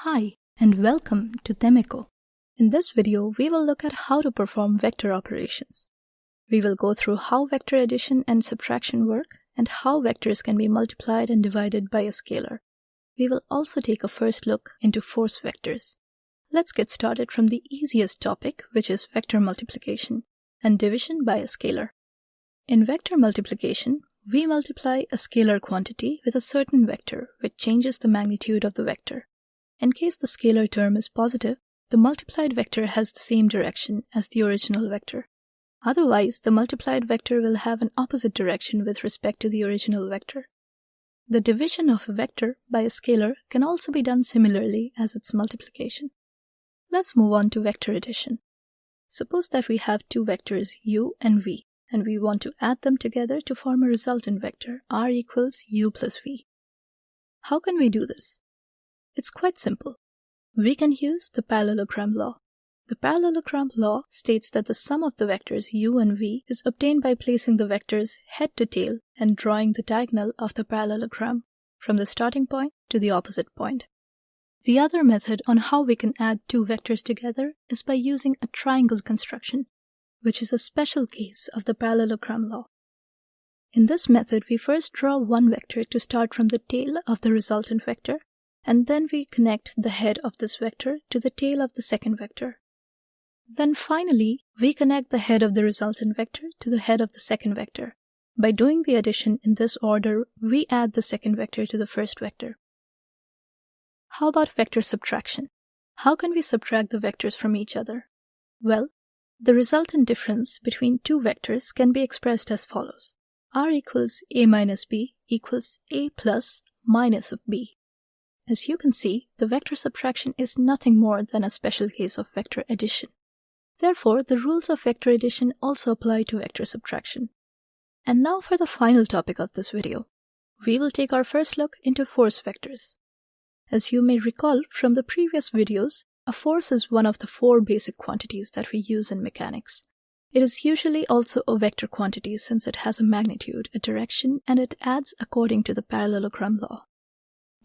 Hi, and welcome to TEMEKO. In this video, we will look at how to perform vector operations. We will go through how vector addition and subtraction work, and how vectors can be multiplied and divided by a scalar. We will also take a first look into force vectors. Let's get started from the easiest topic, which is vector multiplication and division by a scalar. In vector multiplication, we multiply a scalar quantity with a certain vector, which changes the magnitude of the vector. In case the scalar term is positive, the multiplied vector has the same direction as the original vector. Otherwise, the multiplied vector will have an opposite direction with respect to the original vector. The division of a vector by a scalar can also be done similarly as its multiplication. Let's move on to vector addition. Suppose that we have two vectors u and v, and we want to add them together to form a resultant vector r equals u plus v. How can we do this? It's quite simple. We can use the parallelogram law. The parallelogram law states that the sum of the vectors u and v is obtained by placing the vectors head to tail and drawing the diagonal of the parallelogram from the starting point to the opposite point. The other method on how we can add two vectors together is by using a triangle construction, which is a special case of the parallelogram law. In this method, we first draw one vector to start from the tail of the resultant vector, and then we connect the head of this vector to the tail of the second vector. Then finally, we connect the head of the resultant vector to the head of the second vector. By doing the addition in this order, we add the second vector to the first vector. How about vector subtraction? How can we subtract the vectors from each other? Well, the resultant difference between two vectors can be expressed as follows. r equals a minus b equals a plus minus of b. As you can see, the vector subtraction is nothing more than a special case of vector addition. Therefore, the rules of vector addition also apply to vector subtraction. And now for the final topic of this video. We will take our first look into force vectors. As you may recall from the previous videos, a force is one of the four basic quantities that we use in mechanics. It is usually also a vector quantity since it has a magnitude, a direction, and it adds according to the parallelogram law.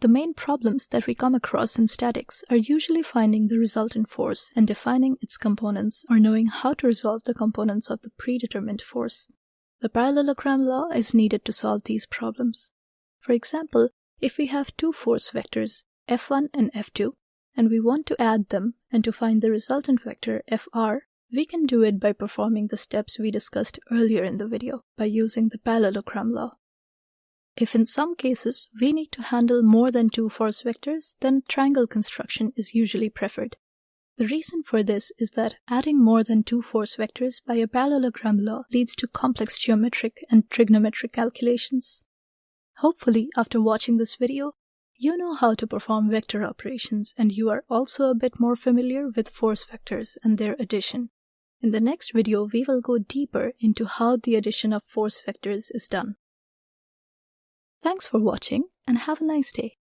The main problems that we come across in statics are usually finding the resultant force and defining its components or knowing how to resolve the components of the predetermined force. The parallelogram law is needed to solve these problems. For example, if we have two force vectors, F1 and F2, and we want to add them and to find the resultant vector Fr, we can do it by performing the steps we discussed earlier in the video by using the parallelogram law. If in some cases we need to handle more than two force vectors, then triangle construction is usually preferred. The reason for this is that adding more than two force vectors by a parallelogram law leads to complex geometric and trigonometric calculations. Hopefully, after watching this video, you know how to perform vector operations and you are also a bit more familiar with force vectors and their addition. In the next video, we will go deeper into how the addition of force vectors is done. Thanks for watching and have a nice day.